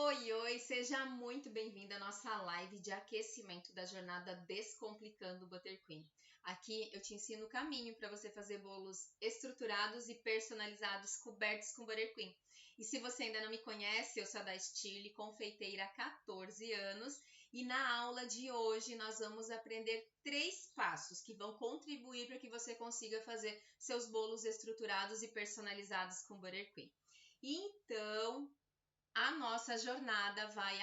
Oi, oi, seja muito bem-vindo à nossa live de aquecimento da jornada Descomplicando o Buttercream. Aqui eu te ensino o caminho para você fazer bolos estruturados e personalizados cobertos com Buttercream. E se você ainda não me conhece, eu sou a da Stile, confeiteira há 14 anos, e na aula de hoje nós vamos aprender 3 passos que vão contribuir para que você consiga fazer seus bolos estruturados e personalizados com Buttercream. Então, a nossa jornada vai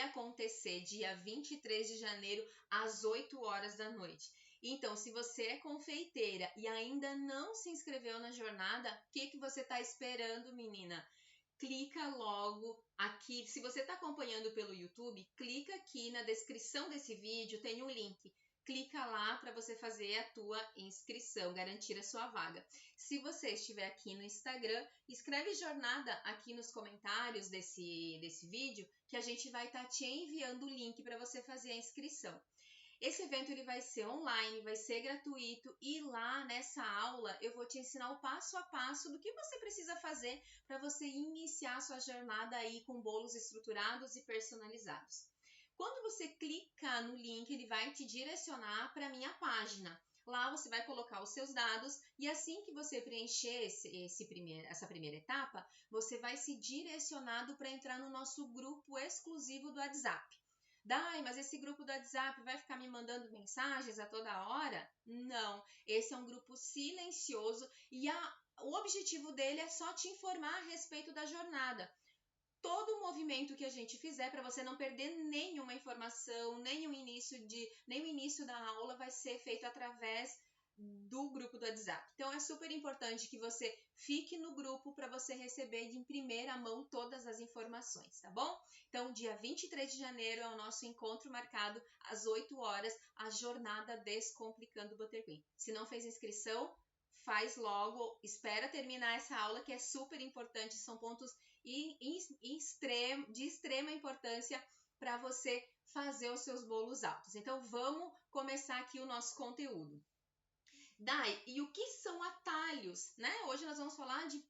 acontecer dia 23 de janeiro às 8 horas da noite. Então, se você é confeiteira e ainda não se inscreveu na jornada, o que você está esperando, menina? Clica logo aqui. Se você está acompanhando pelo YouTube, clica aqui na descrição desse vídeo, tem um link. Clica lá para você fazer a tua inscrição, garantir a sua vaga. Se você estiver aqui no Instagram, escreve jornada aqui nos comentários desse vídeo, que a gente vai estar te enviando o link para você fazer a inscrição. Esse evento ele vai ser online, vai ser gratuito e lá nessa aula eu vou te ensinar o passo a passo do que você precisa fazer para você iniciar sua jornada aí com bolos estruturados e personalizados. Quando você clica no link, ele vai te direcionar para a minha página. Lá você vai colocar os seus dados e assim que você preencher essa primeira etapa, você vai ser direcionado para entrar no nosso grupo exclusivo do WhatsApp. Dai, mas esse grupo do WhatsApp vai ficar me mandando mensagens a toda hora? Não, esse é um grupo silencioso e o objetivo dele é só te informar a respeito da jornada. Todo o movimento que a gente fizer para você não perder nenhuma informação, nem o início da aula vai ser feito através do grupo do WhatsApp. Então é super importante que você fique no grupo para você receber em primeira mão todas as informações, tá bom? Então dia 23 de janeiro é o nosso encontro marcado às 8 horas, a jornada Descomplicando o Buttercream. Se não fez inscrição, faz logo, espera terminar essa aula que é super importante, são pontos de extrema importância para você fazer os seus bolos altos. Então vamos começar aqui o nosso conteúdo. Dai, e o que são atalhos, né? Hoje nós vamos falar de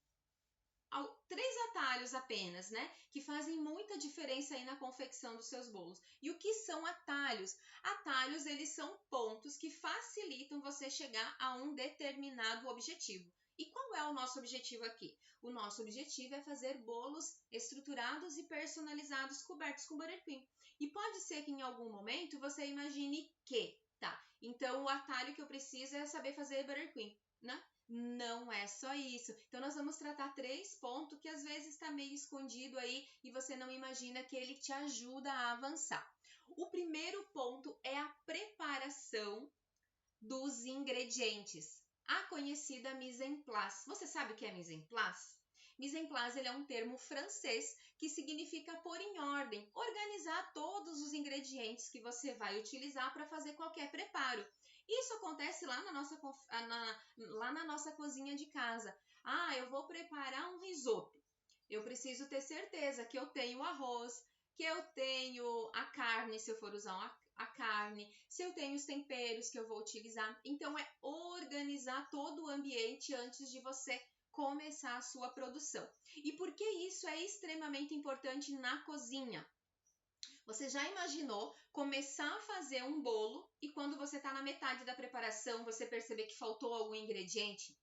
3 atalhos apenas, né? Que fazem muita diferença aí na confecção dos seus bolos. E o que são atalhos? Atalhos, eles são pontos que facilitam você chegar a um determinado objetivo. E qual é o nosso objetivo aqui? O nosso objetivo é fazer bolos estruturados e personalizados cobertos com Buttercream. E pode ser que em algum momento você imagine que, tá, então o atalho que eu preciso é saber fazer Buttercream, né? Não é só isso. Então, nós vamos tratar 3 pontos que às vezes está meio escondido aí e você não imagina que ele te ajuda a avançar. O primeiro ponto é a preparação dos ingredientes, a conhecida mise en place. Você sabe o que é mise en place? Mise en place ele é um termo francês que significa pôr em ordem, organizar todos os ingredientes que você vai utilizar para fazer qualquer preparo. Isso acontece lá na nossa cozinha de casa. Ah, eu vou preparar um risoto. Eu preciso ter certeza que eu tenho arroz, que eu tenho a carne, se eu for usar a carne, se eu tenho os temperos que eu vou utilizar. Então, é organizar todo o ambiente antes de você começar a sua produção. E por que isso é extremamente importante na cozinha? Você já imaginou começar a fazer um bolo e quando você está na metade da preparação, você perceber que faltou algum ingrediente?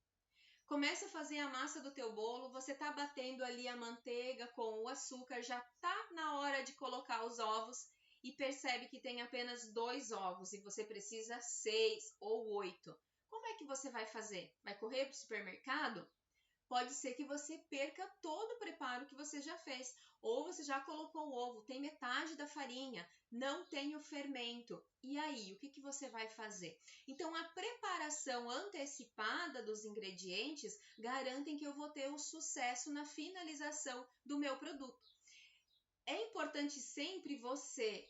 Começa a fazer a massa do teu bolo, você está batendo ali a manteiga com o açúcar, já está na hora de colocar os ovos e percebe que tem apenas 2 ovos e você precisa 6 ou 8. Como é que você vai fazer? Vai correr para o supermercado? Pode ser que você perca todo o preparo que você já fez. Ou você já colocou o ovo, tem metade da farinha, não tem o fermento. E aí, o que você vai fazer? Então, a preparação antecipada dos ingredientes garantem que eu vou ter um sucesso na finalização do meu produto. É importante sempre você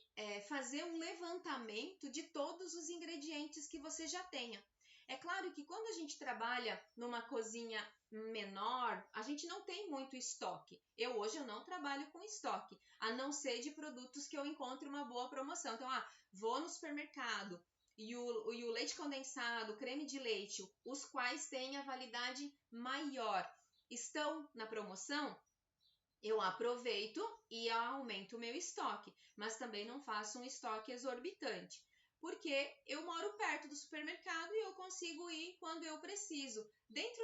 fazer um levantamento de todos os ingredientes que você já tenha. É claro que quando a gente trabalha numa cozinha menor, a gente não tem muito estoque. Hoje eu não trabalho com estoque, a não ser de produtos que eu encontre uma boa promoção. Então, vou no supermercado e o leite condensado, o creme de leite, os quais têm a validade maior estão na promoção, eu aproveito e aumento o meu estoque, mas também não faço um estoque exorbitante, porque eu moro perto do supermercado e eu consigo ir quando eu preciso. Dentro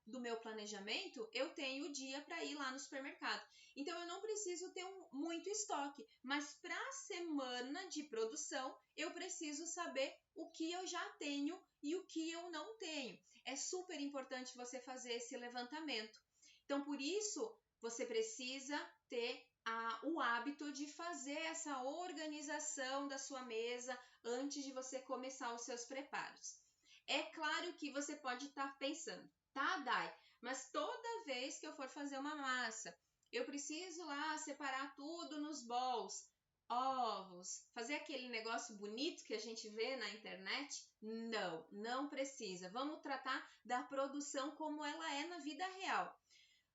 do meu planejamento, eu tenho o dia para ir lá no supermercado. Então, eu não preciso ter muito estoque, mas para a semana de produção, eu preciso saber o que eu já tenho e o que eu não tenho. É super importante você fazer esse levantamento. Então, por isso, você precisa ter o hábito de fazer essa organização da sua mesa antes de você começar os seus preparos. É claro que você pode estar pensando, tá, Dai, mas toda vez que eu for fazer uma massa, eu preciso lá separar tudo nos bowls, ovos, fazer aquele negócio bonito que a gente vê na internet? Não, não precisa. Vamos tratar da produção como ela é na vida real.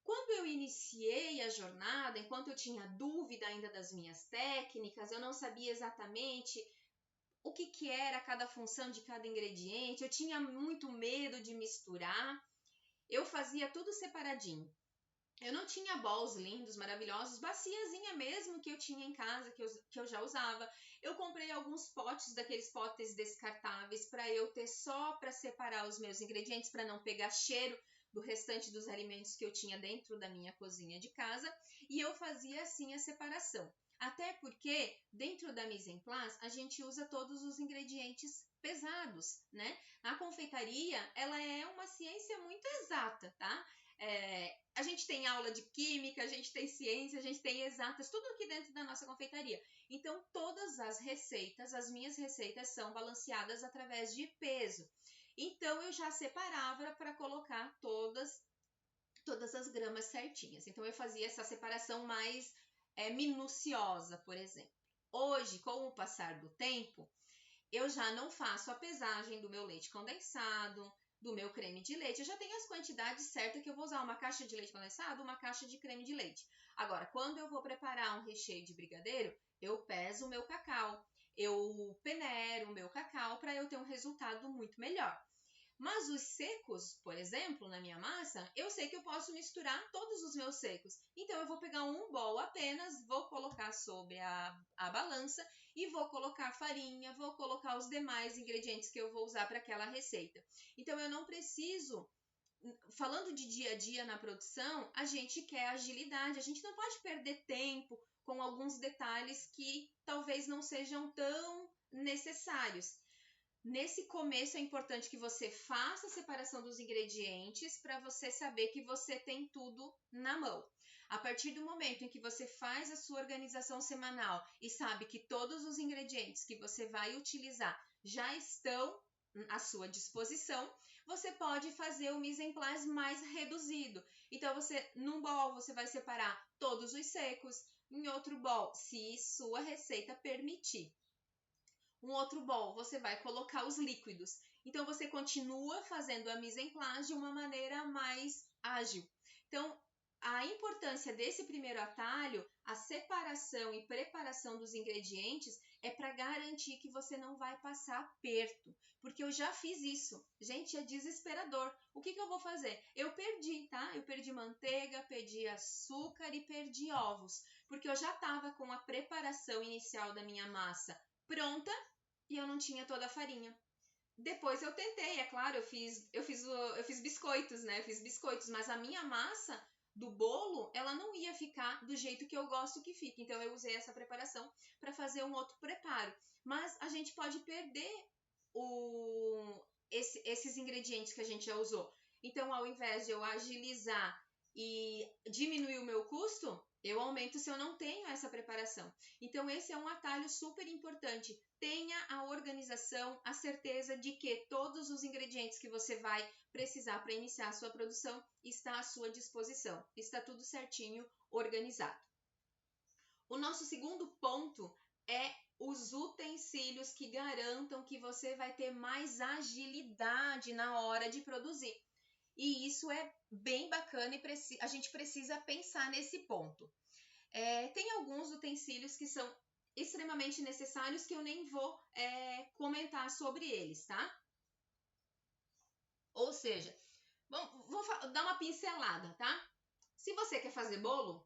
Quando eu iniciei a jornada, enquanto eu tinha dúvida ainda das minhas técnicas, eu não sabia exatamente o que era cada função de cada ingrediente, eu tinha muito medo de misturar, eu fazia tudo separadinho. Eu não tinha bowls lindos, maravilhosos, baciazinha mesmo que eu tinha em casa, que eu já usava. Eu comprei alguns potes, daqueles potes descartáveis, para eu ter só para separar os meus ingredientes, para não pegar cheiro do restante dos alimentos que eu tinha dentro da minha cozinha de casa, e eu fazia assim a separação. Até porque dentro da mise en place a gente usa todos os ingredientes pesados, né? A confeitaria, ela é uma ciência muito exata, tá? A gente tem aula de química, a gente tem ciência, a gente tem exatas, tudo aqui dentro da nossa confeitaria. Então, todas as receitas, as minhas receitas são balanceadas através de peso. Então, eu já separava para colocar todas as gramas certinhas. Então, eu fazia essa separação mais minuciosa, por exemplo. Hoje, com o passar do tempo, eu já não faço a pesagem do meu leite condensado, do meu creme de leite. Eu já tenho as quantidades certas que eu vou usar. Uma caixa de leite condensado, uma caixa de creme de leite. Agora, quando eu vou preparar um recheio de brigadeiro, eu peso o meu cacau. Eu peneiro o meu cacau para eu ter um resultado muito melhor. Mas os secos, por exemplo, na minha massa, eu sei que eu posso misturar todos os meus secos. Então, eu vou pegar um bowl apenas, vou colocar sobre a balança e vou colocar farinha, vou colocar os demais ingredientes que eu vou usar para aquela receita. Então, eu não preciso... Falando de dia a dia na produção, a gente quer agilidade, a gente não pode perder tempo com alguns detalhes que talvez não sejam tão necessários. Nesse começo é importante que você faça a separação dos ingredientes para você saber que você tem tudo na mão. A partir do momento em que você faz a sua organização semanal e sabe que todos os ingredientes que você vai utilizar já estão à sua disposição, você pode fazer o mise en place mais reduzido. Então, num bowl você vai separar todos os secos, em outro bowl, se sua receita permitir. Um outro bowl, você vai colocar os líquidos. Então, você continua fazendo a mise en place de uma maneira mais ágil. Então, a importância desse primeiro atalho, a separação e preparação dos ingredientes, é para garantir que você não vai passar aperto. Porque eu já fiz isso. Gente, é desesperador. O que eu vou fazer? Eu perdi, tá? Eu perdi manteiga, perdi açúcar e perdi ovos. Porque eu já estava com a preparação inicial da minha massa pronta, e eu não tinha toda a farinha. Depois eu tentei, é claro, eu fiz biscoitos, né? Eu fiz biscoitos, mas a minha massa do bolo, ela não ia ficar do jeito que eu gosto que fique. Então eu usei essa preparação para fazer um outro preparo. Mas a gente pode perder esses ingredientes que a gente já usou. Então, ao invés de eu agilizar e diminuir o meu custo, eu aumento se eu não tenho essa preparação. Então, esse é um atalho super importante. Tenha a organização, a certeza de que todos os ingredientes que você vai precisar para iniciar a sua produção está à sua disposição. Está tudo certinho, organizado. O nosso segundo ponto é os utensílios que garantam que você vai ter mais agilidade na hora de produzir. E isso é bem bacana e a gente precisa pensar nesse ponto. Tem alguns utensílios que são extremamente necessários que eu nem vou comentar sobre eles, tá? Ou seja, dar uma pincelada, tá? Se você quer fazer bolo,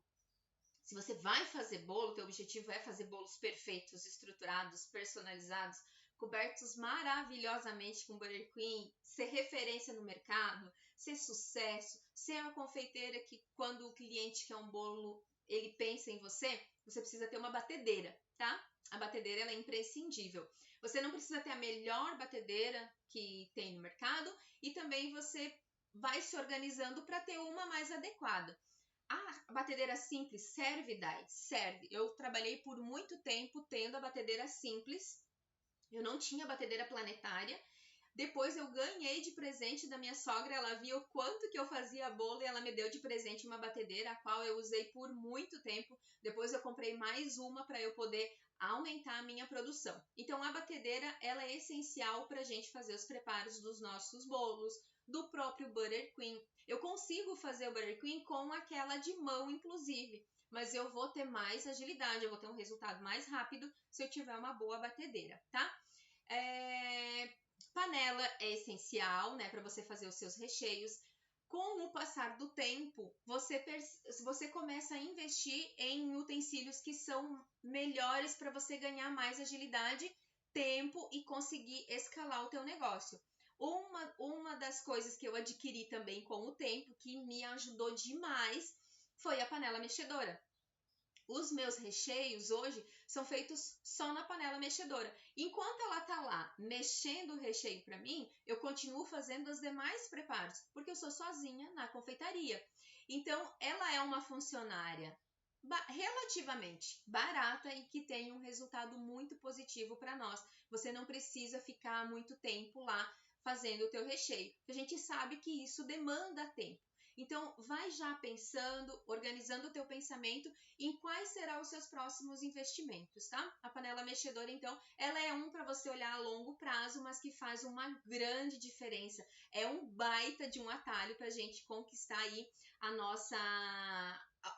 se você vai fazer bolo, teu objetivo é fazer bolos perfeitos, estruturados, personalizados, cobertos maravilhosamente com buttercream, ser referência no mercado, ser sucesso, ser uma confeiteira que quando o cliente quer um bolo, ele pensa em você, você precisa ter uma batedeira, tá? A batedeira ela é imprescindível. Você não precisa ter a melhor batedeira que tem no mercado e também você vai se organizando para ter uma mais adequada. A batedeira simples serve, Dai? Serve. Eu trabalhei por muito tempo tendo a batedeira simples. Eu não tinha batedeira planetária. Depois eu ganhei de presente da minha sogra. Ela viu o quanto que eu fazia bolo e ela me deu de presente uma batedeira, a qual eu usei por muito tempo. Depois eu comprei mais uma para eu poder aumentar a minha produção. Então a batedeira ela é essencial para a gente fazer os preparos dos nossos bolos, do próprio buttercream. Eu consigo fazer o buttercream com aquela de mão, inclusive, mas eu vou ter mais agilidade, eu vou ter um resultado mais rápido se eu tiver uma boa batedeira, tá? Panela é essencial, né, para você fazer os seus recheios. Com o passar do tempo, você começa a investir em utensílios que são melhores para você ganhar mais agilidade, tempo e conseguir escalar o teu negócio. Uma das coisas que eu adquiri também com o tempo, que me ajudou demais, foi a panela mexedora. Os meus recheios hoje são feitos só na panela mexedora. Enquanto ela tá lá mexendo o recheio para mim, eu continuo fazendo os demais preparos, porque eu sou sozinha na confeitaria. Então, ela é uma funcionária relativamente barata e que tem um resultado muito positivo para nós. Você não precisa ficar muito tempo lá fazendo o teu recheio. A gente sabe que isso demanda tempo. Então, vai já pensando, organizando o teu pensamento em quais serão os seus próximos investimentos, tá? A panela mexedora, então, ela é para você olhar a longo prazo, mas que faz uma grande diferença. É um baita de um atalho para a gente conquistar aí a nossa...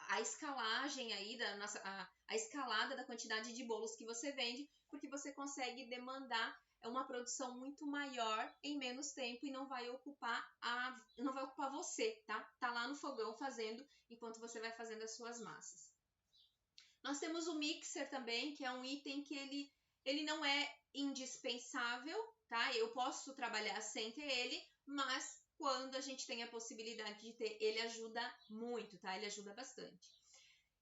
a escalagem aí da nossa... a escalada da quantidade de bolos que você vende, porque você consegue demandar uma produção muito maior em menos tempo e não vai ocupar você, tá? Tá lá no fogão fazendo enquanto você vai fazendo as suas massas. Nós temos o mixer também, que é um item que ele não é indispensável, tá? Eu posso trabalhar sem ter ele, mas quando a gente tem a possibilidade de ter, ele ajuda muito, tá? Ele ajuda bastante.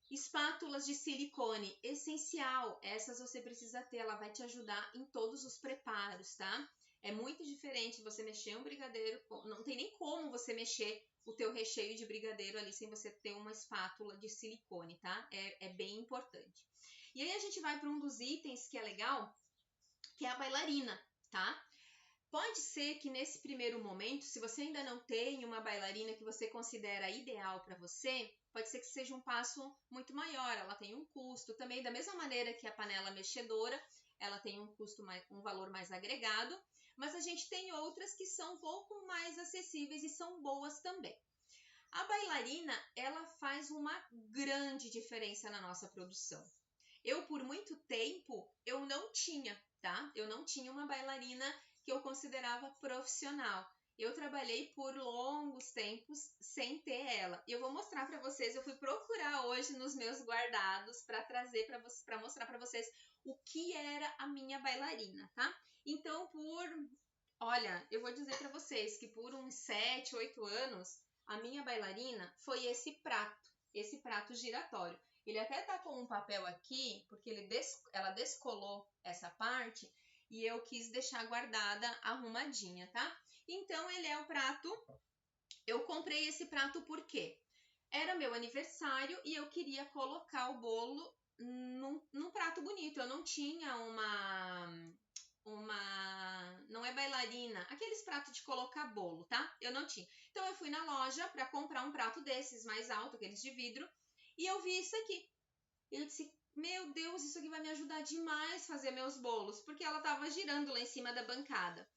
Espátulas de silicone, essencial, essas você precisa ter, ela vai te ajudar em todos os preparos, tá? É muito diferente você mexer um brigadeiro, não tem nem como você mexer o teu recheio de brigadeiro ali sem você ter uma espátula de silicone, tá? É bem importante. E aí a gente vai para um dos itens que é legal, que é a bailarina, tá? Pode ser que nesse primeiro momento, se você ainda não tem uma bailarina que você considera ideal para você, pode ser que seja um passo muito maior, ela tem um custo também, da mesma maneira que a panela mexedora, ela tem um custo, um valor mais agregado, mas a gente tem outras que são um pouco mais acessíveis e são boas também. A bailarina, ela faz uma grande diferença na nossa produção. Eu, por muito tempo, eu não tinha, tá? Eu não tinha uma bailarina que eu considerava profissional. Eu trabalhei por longos tempos sem ter ela. E eu vou mostrar para vocês, eu fui procurar hoje nos meus guardados para trazer para mostrar para vocês o que era a minha bailarina, tá? Então, olha, eu vou dizer para vocês que por uns 7, 8 anos, a minha bailarina foi esse prato giratório. Ele até tá com um papel aqui, porque ela descolou essa parte e eu quis deixar guardada, arrumadinha, tá? Então, ele é o prato. Eu comprei esse prato porque era meu aniversário e eu queria colocar o bolo num prato bonito. Eu não tinha não é bailarina, aqueles pratos de colocar bolo, tá? Eu não tinha. Então, eu fui na loja para comprar um prato desses, mais alto, aqueles de vidro, e eu vi isso aqui. Eu disse, meu Deus, isso aqui vai me ajudar demais a fazer meus bolos, porque ela tava girando lá em cima da bancada.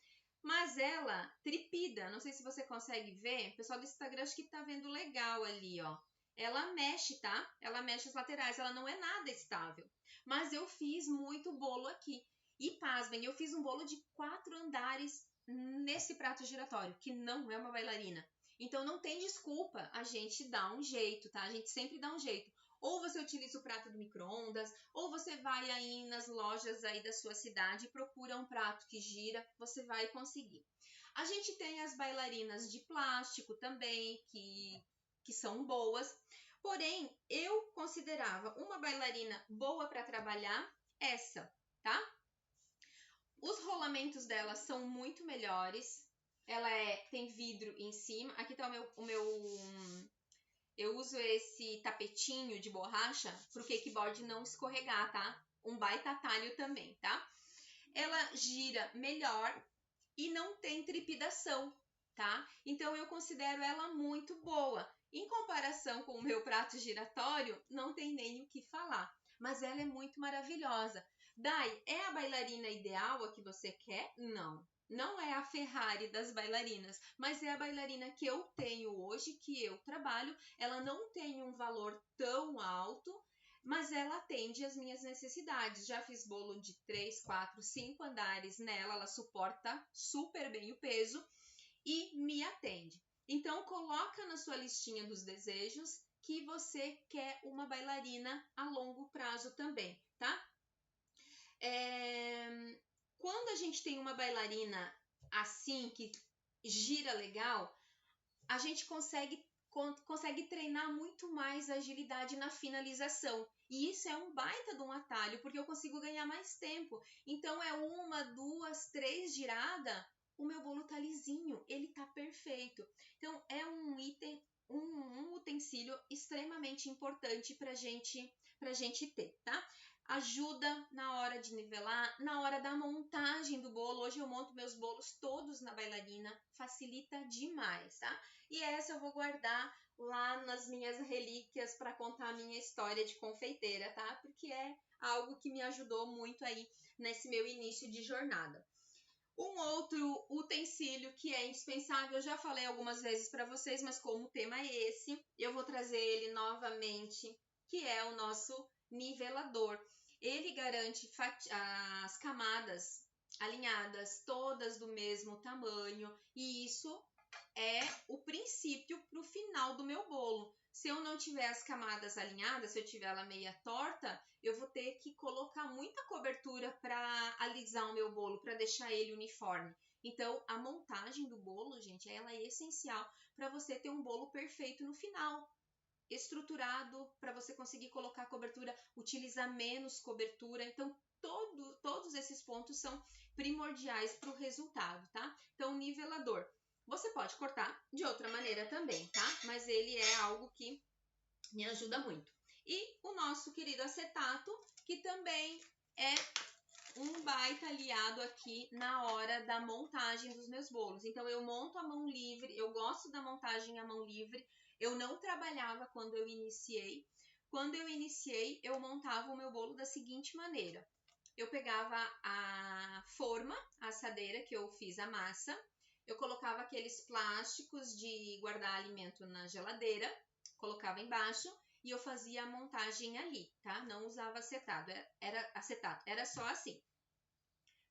Mas ela tripida, não sei se você consegue ver, o pessoal do Instagram acho que tá vendo legal ali, ó. Ela mexe, tá? Ela mexe as laterais, ela não é nada estável. Mas eu fiz muito bolo aqui. E pasmem, eu fiz um bolo de 4 andares nesse prato giratório, que não é uma bailarina. Então não tem desculpa, a gente dá um jeito, tá? A gente sempre dá um jeito. Ou você utiliza o prato do micro-ondas, ou você vai aí nas lojas aí da sua cidade e procura um prato que gira, você vai conseguir. A gente tem as bailarinas de plástico também, que são boas. Porém, eu considerava uma bailarina boa para trabalhar essa, tá? Os rolamentos dela são muito melhores. Ela tem vidro em cima. Aqui tá eu uso esse tapetinho de borracha pro cakeboard não escorregar, tá? Um baita atalho também, tá? Ela gira melhor e não tem trepidação, tá? Então eu considero ela muito boa. Em comparação com o meu prato giratório, não tem nem o que falar. Mas ela é muito maravilhosa. Dai, é a bailarina ideal a que você quer? Não. Não é a Ferrari das bailarinas, mas é a bailarina que eu tenho hoje, que eu trabalho. Ela não tem um valor tão alto, mas ela atende às minhas necessidades. Já fiz bolo de 3, 4, 5 andares nela, ela suporta super bem o peso e me atende. Então, coloca na sua listinha dos desejos que você quer uma bailarina a longo prazo também, tá? Quando a gente tem uma bailarina assim, que gira legal, a gente consegue treinar muito mais a agilidade na finalização. E isso é um baita de um atalho, porque eu consigo ganhar mais tempo. Então, é 1, 2, 3 girada, o meu bolo tá lisinho, ele tá perfeito. Então, é um item, um utensílio extremamente importante pra gente ter, tá? Ajuda na hora de nivelar, na hora da montagem do bolo. Hoje eu monto meus bolos todos na bailarina, facilita demais, tá? E essa eu vou guardar lá nas minhas relíquias para contar a minha história de confeiteira, tá? Porque é algo que me ajudou muito aí nesse meu início de jornada. Um outro utensílio que é indispensável, eu já falei algumas vezes para vocês, mas como o tema é esse, eu vou trazer ele novamente, que é o nosso nivelador. Ele garante as camadas alinhadas, todas do mesmo tamanho, e isso é o princípio para o final do meu bolo. Se eu não tiver as camadas alinhadas, se eu tiver ela meia torta, eu vou ter que colocar muita cobertura para alisar o meu bolo, para deixar ele uniforme. Então, a montagem do bolo, gente, ela é essencial para você ter um bolo perfeito no final. Estruturado, para você conseguir colocar cobertura, utilizar menos cobertura. Então, todos esses pontos são primordiais para o resultado, tá? Então, o nivelador. Você pode cortar de outra maneira também, tá? Mas ele é algo que me ajuda muito. E o nosso querido acetato, que também é um baita aliado aqui na hora da montagem dos meus bolos. Então, eu monto a mão livre, eu gosto da montagem à mão livre. Eu não trabalhava quando eu iniciei. Quando eu iniciei, eu montava o meu bolo da seguinte maneira. Eu pegava a forma, a assadeira que eu fiz a massa, eu colocava aqueles plásticos de guardar alimento na geladeira, colocava embaixo e eu fazia a montagem ali, tá? Não usava acetato, era só assim.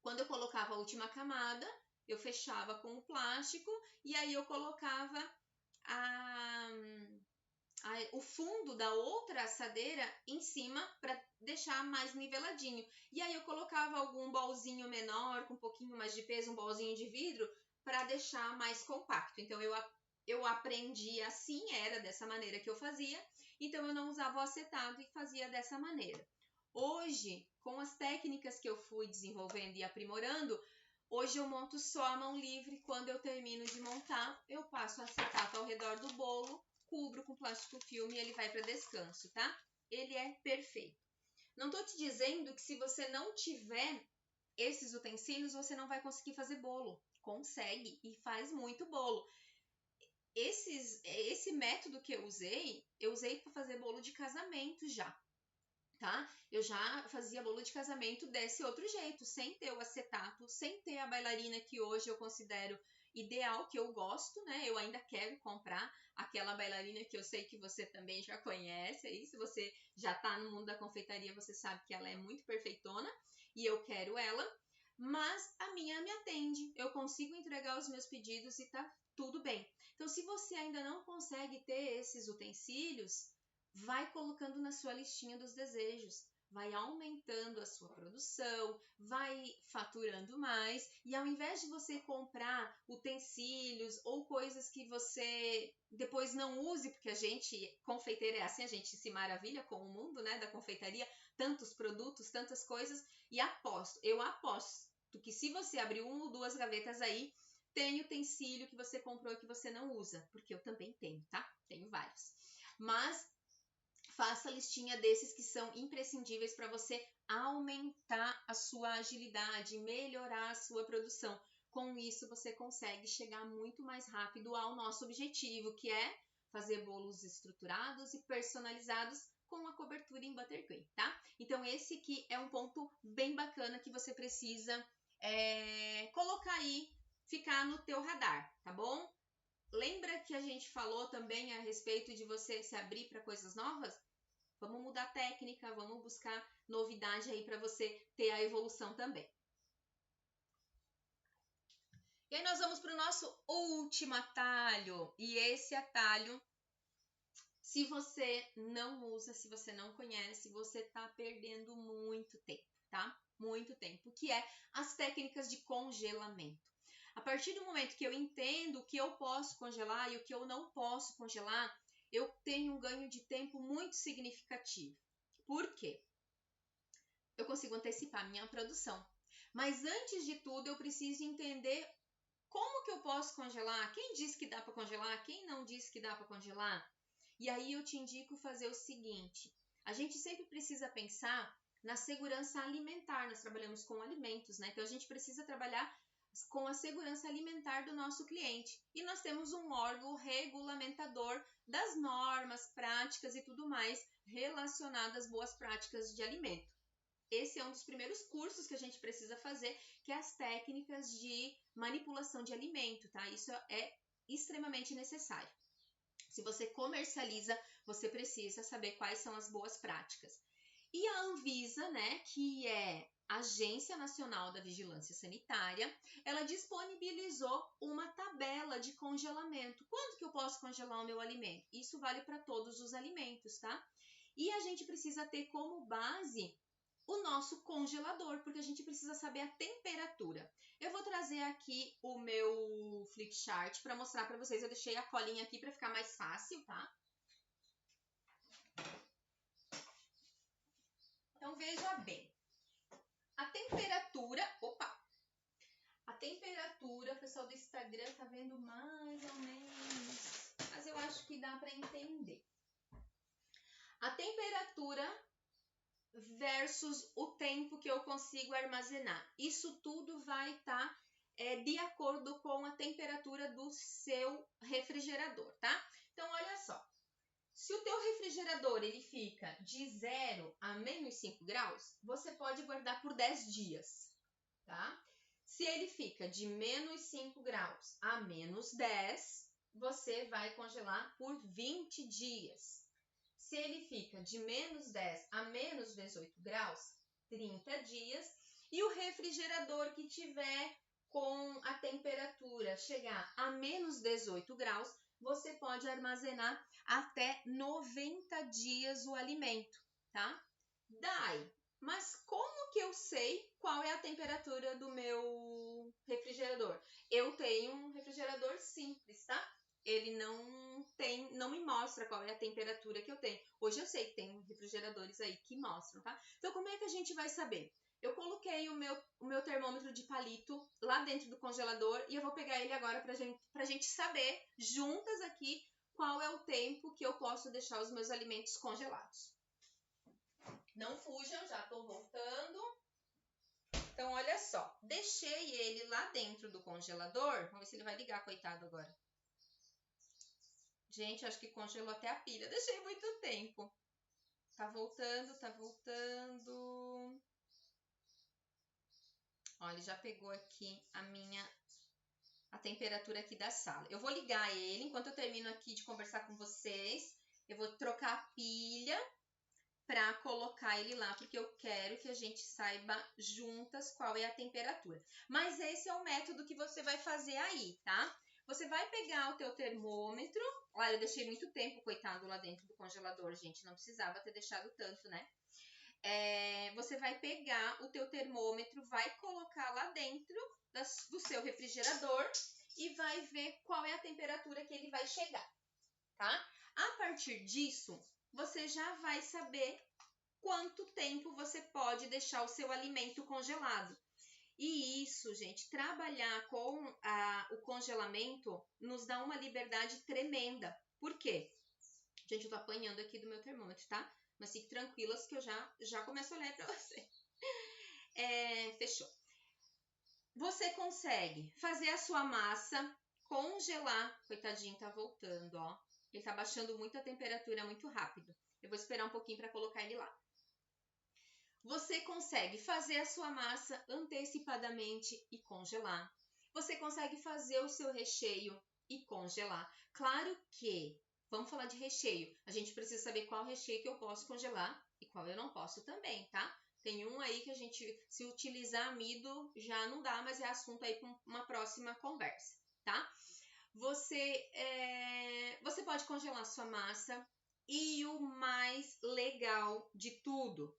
Quando eu colocava a última camada, eu fechava com o plástico e aí eu colocava o fundo da outra assadeira em cima para deixar mais niveladinho. E aí eu colocava algum bolzinho menor, com um pouquinho mais de peso, um bolzinho de vidro, para deixar mais compacto. Então eu aprendi assim, era dessa maneira que eu fazia. Então eu não usava o acetato e fazia dessa maneira. Hoje, com as técnicas que eu fui desenvolvendo e aprimorando, hoje eu monto só a mão livre. Quando eu termino de montar, eu passo acetato ao redor do bolo, cubro com plástico filme e ele vai para descanso, tá? Ele é perfeito. Não tô te dizendo que se você não tiver esses utensílios, você não vai conseguir fazer bolo. Consegue e faz muito bolo. Esse método que eu usei para fazer bolo de casamento já, tá? Eu já fazia bolo de casamento desse outro jeito, sem ter o acetato, sem ter a bailarina que hoje eu considero ideal, que eu gosto, né? Eu ainda quero comprar aquela bailarina que eu sei que você também já conhece aí. Se você já tá no mundo da confeitaria, você sabe que ela é muito perfeitona e eu quero ela. Mas a minha me atende. Eu consigo entregar os meus pedidos e tá tudo bem. Então, se você ainda não consegue ter esses utensílios, vai colocando na sua listinha dos desejos, vai aumentando a sua produção, vai faturando mais, e ao invés de você comprar utensílios ou coisas que você depois não use, porque a gente, confeiteira é assim, a gente se maravilha com o mundo, né, da confeitaria, tantos produtos, tantas coisas, e eu aposto que se você abrir uma ou duas gavetas aí, tem utensílio que você comprou e que você não usa, porque eu também tenho, tá? Tenho vários. Mas faça a listinha desses que são imprescindíveis para você aumentar a sua agilidade, melhorar a sua produção. Com isso, você consegue chegar muito mais rápido ao nosso objetivo, que é fazer bolos estruturados e personalizados com a cobertura em buttercream, tá? Então, esse aqui é um ponto bem bacana que você precisa colocar aí, ficar no teu radar, tá bom? Lembra que a gente falou também a respeito de você se abrir para coisas novas? Vamos mudar a técnica, vamos buscar novidade aí para você ter a evolução também. E aí nós vamos para o nosso último atalho. E esse atalho, se você não usa, se você não conhece, você está perdendo muito tempo, tá? Muito tempo, que é as técnicas de congelamento. A partir do momento que eu entendo o que eu posso congelar e o que eu não posso congelar, eu tenho um ganho de tempo muito significativo. Por quê? Eu consigo antecipar minha produção. Mas antes de tudo, eu preciso entender como que eu posso congelar, quem disse que dá para congelar, quem não disse que dá para congelar. E aí eu te indico fazer o seguinte, a gente sempre precisa pensar na segurança alimentar, nós trabalhamos com alimentos, né? Então a gente precisa trabalhar com a segurança alimentar do nosso cliente. E nós temos um órgão regulamentador das normas, práticas e tudo mais relacionadas às boas práticas de alimento. Esse é um dos primeiros cursos que a gente precisa fazer, que é as técnicas de manipulação de alimento, tá? Isso é extremamente necessário. Se você comercializa, você precisa saber quais são as boas práticas. E a Anvisa, né, que é a Agência Nacional da Vigilância Sanitária, ela disponibilizou uma tabela de congelamento. Quando que eu posso congelar o meu alimento? Isso vale para todos os alimentos, tá? E a gente precisa ter como base o nosso congelador, porque a gente precisa saber a temperatura. Eu vou trazer aqui o meu flip chart para mostrar para vocês. Eu deixei a colinha aqui para ficar mais fácil, tá? Então, veja bem. A temperatura... A temperatura, o pessoal do Instagram tá vendo mais ou menos, mas eu acho que dá para entender. A temperatura versus o tempo que eu consigo armazenar. Isso tudo vai estar de acordo com a temperatura do seu refrigerador, tá? Então, olha só. Se o teu refrigerador ele fica de 0 a menos 5 graus, você pode guardar por 10 dias, tá? Se ele fica de menos 5 graus a menos 10, você vai congelar por 20 dias. Se ele fica de menos 10 a menos 18 graus, 30 dias. E o refrigerador que tiver com a temperatura chegar a menos 18 graus, você pode armazenar até 90 dias o alimento, tá? Dai, mas como que eu sei qual é a temperatura do meu refrigerador? Eu tenho um refrigerador simples, tá? Ele não me mostra qual é a temperatura que eu tenho. Hoje eu sei que tem refrigeradores aí que mostram, tá? Então, como é que a gente vai saber? Eu coloquei o meu termômetro de palito lá dentro do congelador e eu vou pegar ele agora pra gente saber, juntas aqui, qual é o tempo que eu posso deixar os meus alimentos congelados. Não fujam, já tô voltando. Então, olha só. Deixei ele lá dentro do congelador. Vamos ver se ele vai ligar, coitado, agora. Gente, acho que congelou até a pilha. Deixei muito tempo. Tá voltando, tá voltando. Olha, ele já pegou aqui a temperatura aqui da sala. Eu vou ligar ele enquanto eu termino aqui de conversar com vocês. Eu vou trocar a pilha para colocar ele lá, porque eu quero que a gente saiba juntas qual é a temperatura. Mas esse é o método que você vai fazer aí, tá? Você vai pegar o teu termômetro. Olha, eu deixei muito tempo, coitado, lá dentro do congelador, gente. Não precisava ter deixado tanto, né? Você vai pegar o teu termômetro, vai colocar lá dentro do seu refrigerador e vai ver qual é a temperatura que ele vai chegar, tá? A partir disso, você já vai saber quanto tempo você pode deixar o seu alimento congelado. E isso, gente, trabalhar com o congelamento nos dá uma liberdade tremenda. Por quê? Gente, eu tô apanhando aqui do meu termômetro, tá? Mas fique tranquilas que eu já começo a olhar pra você. Fechou. Você consegue fazer a sua massa, congelar. Coitadinho, tá voltando, ó. Ele tá baixando muito a temperatura muito rápido. Eu vou esperar um pouquinho para colocar ele lá. Você consegue fazer a sua massa antecipadamente e congelar. Você consegue fazer o seu recheio e congelar. Claro que, vamos falar de recheio. A gente precisa saber qual recheio que eu posso congelar e qual eu não posso também, tá? Tem um aí que a gente, se utilizar amido, já não dá, mas é assunto aí para uma próxima conversa, tá? Você pode congelar sua massa e o mais legal de tudo,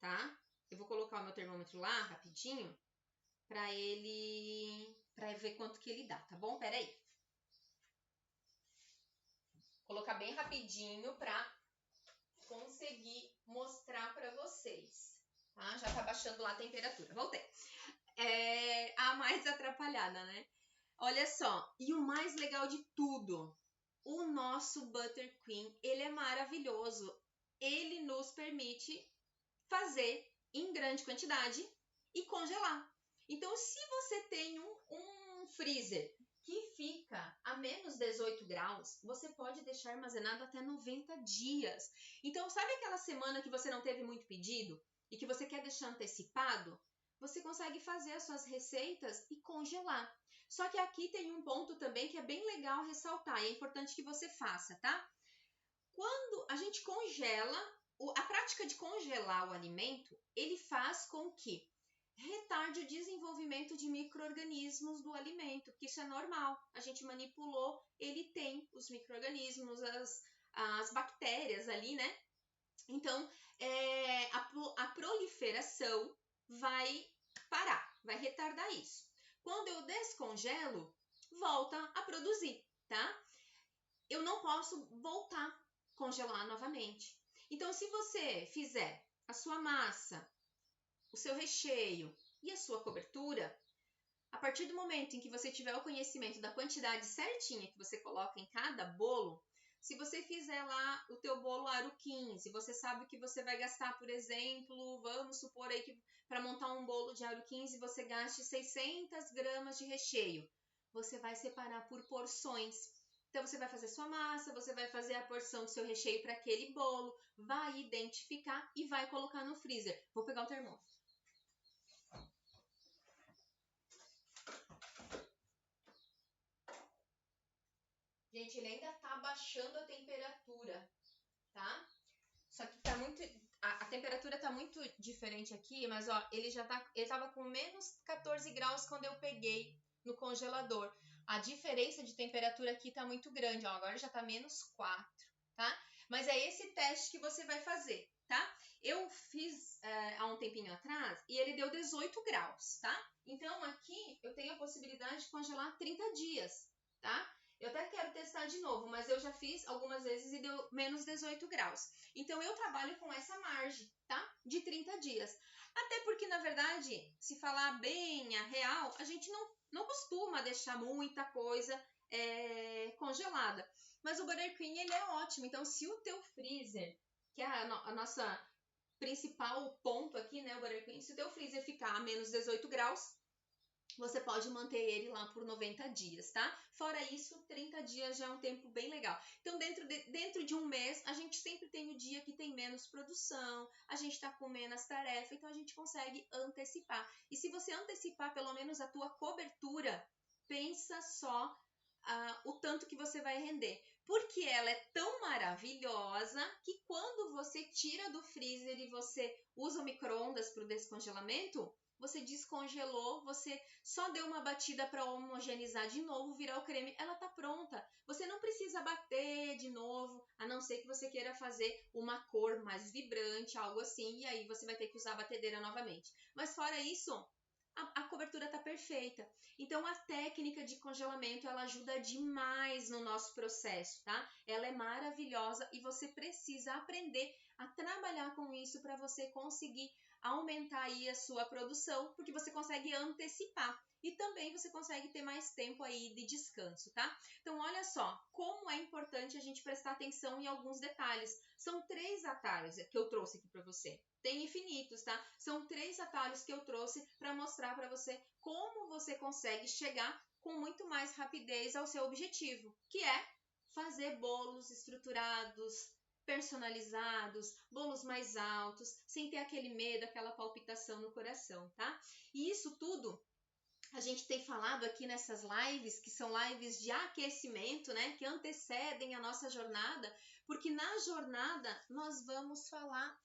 tá? Eu vou colocar o meu termômetro lá rapidinho para ver quanto que ele dá, tá bom? Pera aí. Vou colocar bem rapidinho para conseguir mostrar para vocês. Tá? Já tá baixando lá a temperatura. Voltei. A mais atrapalhada, né? Olha só, e o mais legal de tudo, o nosso Buttercream, ele é maravilhoso. Ele nos permite fazer em grande quantidade e congelar. Então, se você tem um freezer que fica a menos 18 graus, você pode deixar armazenado até 90 dias. Então, sabe aquela semana que você não teve muito pedido e que você quer deixar antecipado? Você consegue fazer as suas receitas e congelar. Só que aqui tem um ponto também que é bem legal ressaltar e é importante que você faça, tá? Quando a gente congela, a prática de congelar o alimento, ele faz com que retarde o desenvolvimento de micro-organismos do alimento, porque isso é normal. A gente manipulou, ele tem os micro-organismos, as bactérias ali, né? Então, a proliferação vai parar, vai retardar isso. Quando eu descongelo, volta a produzir, tá? Eu não posso voltar a congelar novamente. Então, se você fizer a sua massa, o seu recheio e a sua cobertura, a partir do momento em que você tiver o conhecimento da quantidade certinha que você coloca em cada bolo, se você fizer lá o teu bolo aro 15, você sabe que você vai gastar, por exemplo, vamos supor aí que para montar um bolo de aro 15 você gaste 600 gramas de recheio. Você vai separar por porções. Então, você vai fazer sua massa, você vai fazer a porção do seu recheio para aquele bolo, vai identificar e vai colocar no freezer. Vou pegar o termômetro. Gente, ele ainda tá baixando a temperatura, tá? Só que tá muito... A temperatura tá muito diferente aqui, mas ó, ele tava com menos 14 graus quando eu peguei no congelador. A diferença de temperatura aqui tá muito grande, ó, agora já tá menos 4, tá? Mas é esse teste que você vai fazer, tá? Eu fiz há um tempinho atrás e ele deu 18 graus, tá? Então aqui eu tenho a possibilidade de congelar 30 dias, tá? Eu até quero testar de novo, mas eu já fiz algumas vezes e deu menos 18 graus. Então, eu trabalho com essa margem, tá? De 30 dias. Até porque, na verdade, se falar bem a real, a gente não costuma deixar muita coisa congelada. Mas o Buttercream, ele é ótimo. Então, se o teu freezer, que é a nossa principal ponto aqui, né, o Buttercream, se o teu freezer ficar a menos 18 graus, você pode manter ele lá por 90 dias, tá? Fora isso, 30 dias já é um tempo bem legal. Então, dentro de um mês, a gente sempre tem o dia que tem menos produção, a gente tá com menos tarefa, então a gente consegue antecipar. E se você antecipar pelo menos a tua cobertura, pensa só o tanto que você vai render. Porque ela é tão maravilhosa que quando você tira do freezer e você usa o micro-ondas para o descongelamento, você descongelou, você só deu uma batida para homogeneizar de novo, virar o creme, ela tá pronta. Você não precisa bater de novo, a não ser que você queira fazer uma cor mais vibrante, algo assim, e aí você vai ter que usar a batedeira novamente. Mas fora isso, a cobertura está perfeita. Então a técnica de congelamento ela ajuda demais no nosso processo, tá? Ela é maravilhosa e você precisa aprender a trabalhar com isso para você conseguir aumentar aí a sua produção, porque você consegue antecipar. E também você consegue ter mais tempo aí de descanso, tá? Então, olha só como é importante a gente prestar atenção em alguns detalhes. São 3 atalhos que eu trouxe aqui para você. Tem infinitos, tá? São 3 atalhos que eu trouxe para mostrar para você como você consegue chegar com muito mais rapidez ao seu objetivo, que é fazer bolos estruturados, personalizados, bolos mais altos, sem ter aquele medo, aquela palpitação no coração, tá? E isso tudo a gente tem falado aqui nessas lives, que são lives de aquecimento, né, que antecedem a nossa jornada, porque na jornada nós vamos falar,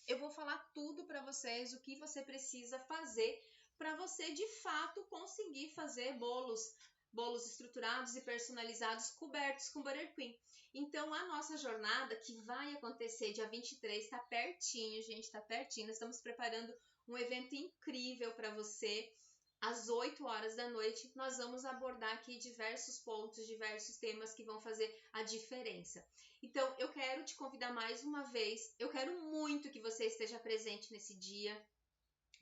eu vou falar tudo para vocês, o que você precisa fazer para você de fato conseguir fazer bolos estruturados e personalizados cobertos com buttercream. Então, a nossa jornada, que vai acontecer dia 23, está pertinho, gente, está pertinho. Nós estamos preparando um evento incrível para você. Às 8 horas da noite, nós vamos abordar aqui diversos pontos, diversos temas que vão fazer a diferença. Então, eu quero te convidar mais uma vez. Eu quero muito que você esteja presente nesse dia.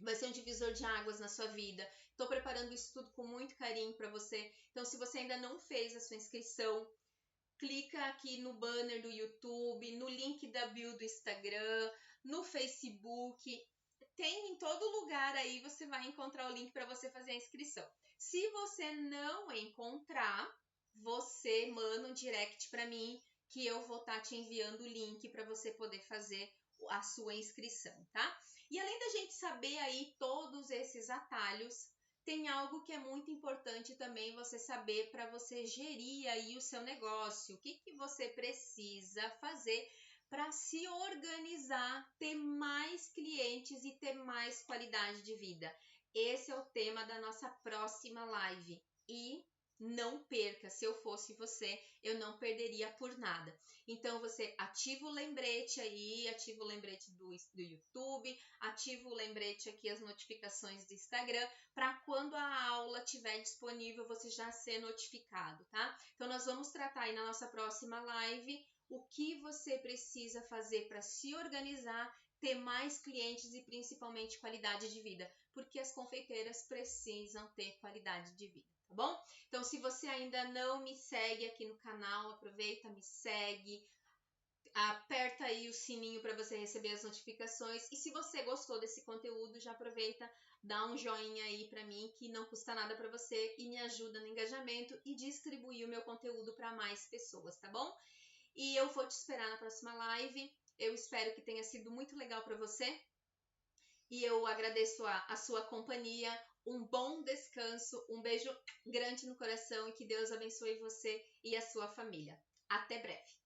Vai ser um divisor de águas na sua vida. Estou preparando isso tudo com muito carinho para você. Então, se você ainda não fez a sua inscrição, clica aqui no banner do YouTube, no link da bio do Instagram, no Facebook. Tem em todo lugar aí, você vai encontrar o link para você fazer a inscrição. Se você não encontrar, você manda um direct para mim que eu vou estar te enviando o link para você poder fazer a sua inscrição, tá? E além da gente saber aí todos esses atalhos, tem algo que é muito importante também você saber para você gerir aí o seu negócio. O que você precisa fazer para se organizar, ter mais clientes e ter mais qualidade de vida. Esse é o tema da nossa próxima live. E não perca, se eu fosse você, eu não perderia por nada. Então você ativa o lembrete aí, ativa o lembrete do YouTube, ativa o lembrete aqui, as notificações do Instagram, para quando a aula estiver disponível você já ser notificado, tá? Então nós vamos tratar aí na nossa próxima live o que você precisa fazer para se organizar, ter mais clientes e principalmente qualidade de vida, porque as confeiteiras precisam ter qualidade de vida, tá bom? Então, se você ainda não me segue aqui no canal, aproveita, me segue, aperta aí o sininho para você receber as notificações. E se você gostou desse conteúdo, já aproveita, dá um joinha aí para mim, que não custa nada para você e me ajuda no engajamento e distribuir o meu conteúdo para mais pessoas, tá bom? E eu vou te esperar na próxima live. Eu espero que tenha sido muito legal para você. E eu agradeço a sua companhia. Um bom descanso, um beijo grande no coração e que Deus abençoe você e a sua família. Até breve!